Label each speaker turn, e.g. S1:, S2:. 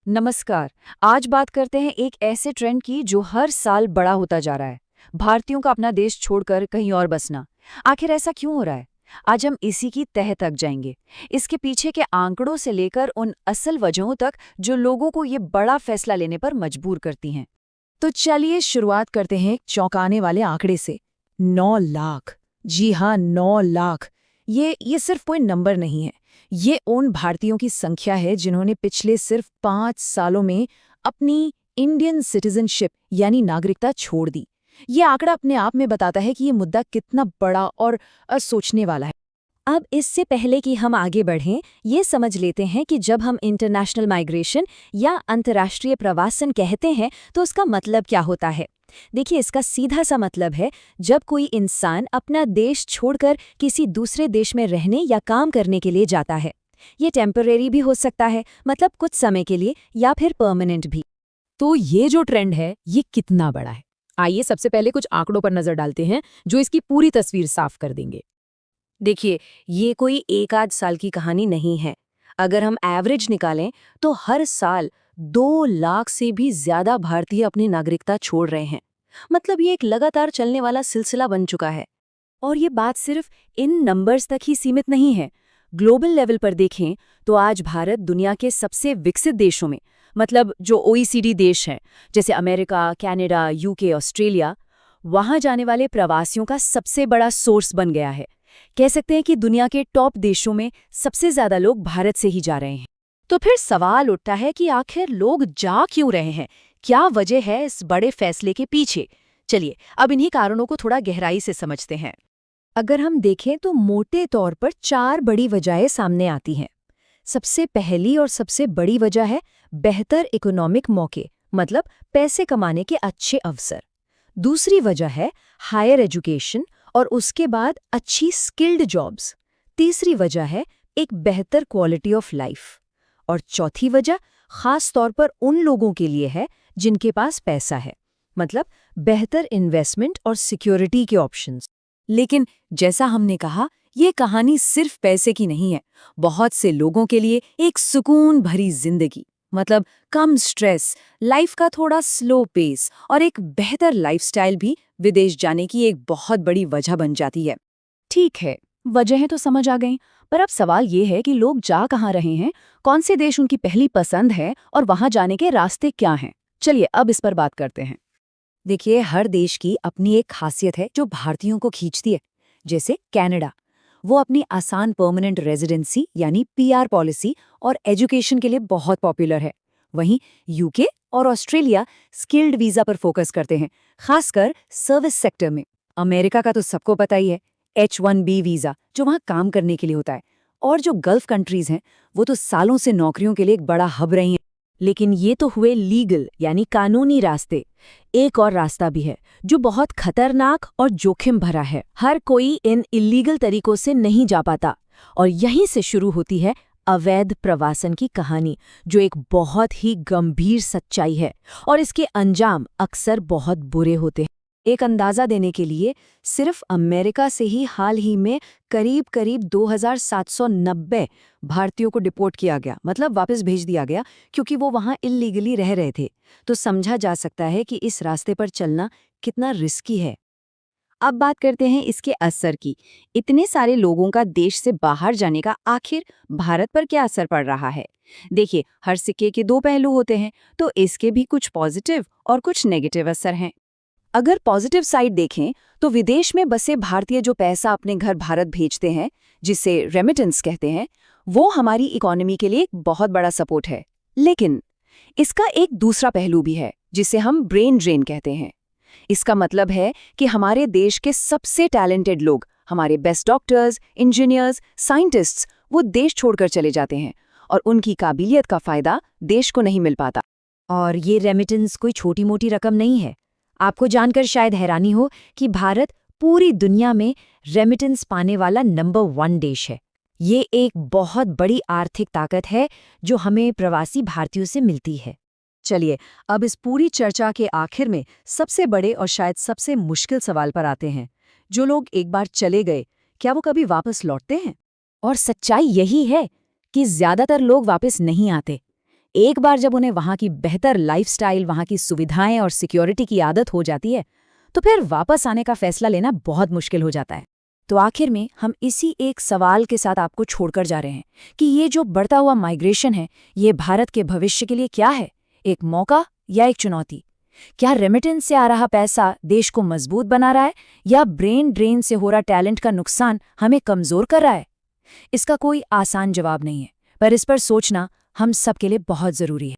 S1: नमस्कार। आज बात करते हैं एक ऐसे ट्रेंड की जो हर साल बड़ा होता जा रहा है। भारतीयों का अपना देश छोड़कर कहीं और बसना। आखिर ऐसा क्यों हो रहा है? आज हम इसी की तह तक जाएंगे। इसके पीछे के आंकड़ों से लेकर उन असल वजहों तक जो लोगों को ये बड़ा फैसला लेने पर मजबूर करती हैं।
S2: तो चलिए शुरुआत करते हैं एक चौंकाने वाले आंकड़े से। 9 लाख। जी हाँ, 9 लाख। ये सिर्फ कोई नंबर नहीं है। ये उन भारतीयों की संख्या है जिन्होंने पिछले सिर्फ 5 सालों में अपनी इंडियन सिटीजनशिप यानी नागरिकता छोड़ दी। ये आंकड़ा अपने आप में बताता है कि ये मुद्दा कितना बड़ा और सोचने वाला है।
S3: अब इससे पहले कि हम आगे बढ़ें, ये समझ लेते हैं कि जब हम इंटरनेशनल माइग्रेशन या अंतर्राष्ट्रीय प्रवासन कहते हैं तो उसका मतलब क्या होता है। देखिए, इसका सीधा सा मतलब है जब कोई इंसान अपना देश छोड़कर किसी दूसरे देश में रहने या काम करने के लिए जाता है। ये टेम्परेरी भी हो सकता है, मतलब कुछ समय के लिए, या फिर परमानेंट भी।
S2: तो ये जो ट्रेंड है ये कितना बड़ा है? आइए सबसे पहले कुछ आंकड़ों पर नजर डालते हैं जो इसकी पूरी तस्वीर साफ कर देंगे।
S3: देखिए, ये कोई एक आध साल की कहानी नहीं है। अगर हम एवरेज निकालें तो हर साल 2 लाख से भी ज्यादा भारतीय अपनी नागरिकता छोड़ रहे हैं। मतलब ये एक लगातार चलने वाला सिलसिला बन चुका है। और ये बात सिर्फ इन नंबर्स तक ही सीमित नहीं है। ग्लोबल लेवल पर देखें तो आज भारत दुनिया के सबसे विकसित देशों में, मतलब जो ओईसीडी देश हैं, जैसे अमेरिका, कनाडा, यूके, ऑस्ट्रेलिया, वहां जाने वाले प्रवासियों का सबसे बड़ा सोर्स बन गया है। कह सकते हैं कि दुनिया के टॉप देशों में सबसे ज्यादा लोग भारत से ही जा रहे हैं। तो फिर सवाल उठता है कि आखिर लोग जा क्यों रहे हैं? क्या वजह है इस बड़े फैसले के पीछे? चलिए, अब इन्हीं कारणों को थोड़ा गहराई से समझते हैं। अगर हम देखें तो मोटे तौर पर 4 बड़ी वजहें सामने आती हैं। सबसे पहली और सबसे बड़ी वजह है बेहतर इकोनॉमिक मौके, मतलब पैसे कमाने के अच्छे अवसर। दूसरी वजह है हायर एजुकेशन और उसके बाद अच्छी स्किल्ड जॉब्स। तीसरी वजह है एक बेहतर क्वालिटी ऑफ लाइफ। और चौथी वजह खास तौर पर उन लोगों के लिए है जिनके पास पैसा है, मतलब बेहतर इन्वेस्टमेंट और सिक्योरिटी के ऑप्शंस। लेकिन जैसा हमने कहा, ये कहानी सिर्फ पैसे की नहीं है। बहुत से लोगों के लिए एक सुकून भरी जिंदगी, मतलब कम स्ट्रेस, लाइफ का थोड़ा स्लो पेस और एक बेहतर लाइफस्टाइल भी विदेश जाने की एक बहुत बड़ी वजह बन जाती है।
S2: ठीक है, वजहें तो समझ आ गईं, पर अब सवाल ये है कि लोग जा कहाँ रहे हैं, कौन से देश उनकी पहली पसंद है और वहां जाने के रास्ते क्या हैं। चलिए अब इस पर बात करते हैं।
S3: देखिए, हर देश की अपनी एक खासियत है जो भारतीयों को खींचती है। जैसे कनाडा, वो अपनी आसान परमानेंट रेजिडेंसी यानी पीआर पॉलिसी और एजुकेशन के लिए बहुत पॉपुलर है। वहीं यूके और ऑस्ट्रेलिया स्किल्ड वीजा पर फोकस करते हैं, खासकर सर्विस सेक्टर में। अमेरिका का तो सबको पता ही है, H1B वीजा, जो वहाँ काम करने के लिए होता है। और जो गल्फ कंट्रीज हैं, वो तो सालों से नौकरियों के लिए एक बड़ा हब रही हैं। लेकिन ये तो हुए लीगल यानी कानूनी रास्ते। एक और रास्ता भी है जो बहुत खतरनाक और जोखिम भरा है। हर कोई इन इलीगल तरीकों से नहीं जा पाता, और यहीं से शुरू होती है अवैध प्रवासन की कहानी, जो एक बहुत ही गंभीर सच्चाई है। और इसके अंजाम अक्सर बहुत बुरे होते हैं। एक अंदाजा देने के लिए, सिर्फ अमेरिका से ही हाल ही में करीब 2790 भारतीयों को डिपोर्ट किया गया, मतलब वापस भेज दिया गया, क्योंकि वो वहाँ इल्लीगली रह रहे थे। तो समझा जा सकता है कि इस रास्ते पर चलना कितना रिस्की है। अब बात करते हैं इसके असर की। इतने सारे लोगों का देश से बाहर जाने का आखिर भारत पर क्या असर पड़ रहा है? देखिए, हर सिक्के के 2 पहलू होते हैं, तो इसके भी कुछ पॉजिटिव और कुछ नेगेटिव असर हैं। अगर पॉजिटिव साइड देखें तो विदेश में बसे भारतीय जो पैसा अपने घर भारत भेजते हैं, जिसे रेमिटेंस कहते हैं, वो हमारी इकोनॉमी के लिए एक बहुत बड़ा सपोर्ट है। लेकिन इसका एक दूसरा पहलू भी है जिसे हम ब्रेन ड्रेन कहते हैं। इसका मतलब है कि हमारे देश के सबसे टैलेंटेड लोग, हमारे बेस्ट डॉक्टर्स, इंजीनियर्स, साइंटिस्ट्स, वो देश छोड़कर चले जाते हैं और उनकी काबिलियत का फायदा देश को नहीं मिल पाता। और ये रेमिटेंस कोई छोटी मोटी रकम नहीं है। आपको जानकर शायद हैरानी हो कि भारत पूरी दुनिया में रेमिटेंस पाने वाला नंबर 1 देश है। ये एक बहुत बड़ी आर्थिक ताकत है जो हमें प्रवासी भारतीयों से मिलती है।
S2: चलिए अब इस पूरी चर्चा के आखिर में सबसे बड़े और शायद सबसे मुश्किल सवाल पर आते हैं। जो लोग एक बार चले गए, क्या वो कभी वापस लौटते हैं?
S3: और सच्चाई यही है कि ज्यादातर लोग वापस नहीं आते। एक बार जब उन्हें वहाँ की बेहतर लाइफस्टाइल, वहाँ की सुविधाएं और सिक्योरिटी की आदत हो जाती है, तो फिर वापस आने का फैसला लेना बहुत मुश्किल हो जाता है।
S2: तो आखिर में हम इसी एक सवाल के साथ आपको छोड़कर जा रहे हैं कि ये जो बढ़ता हुआ माइग्रेशन है, ये भारत के भविष्य के लिए क्या है? एक मौका या एक चुनौती? क्या रेमिटेंस से आ रहा पैसा देश को मजबूत बना रहा है, या ब्रेन ड्रेन से हो रहा टैलेंट का नुकसान हमें कमजोर कर रहा है? इसका कोई आसान जवाब नहीं है, पर इस पर सोचना हम सबके लिए बहुत जरूरी है।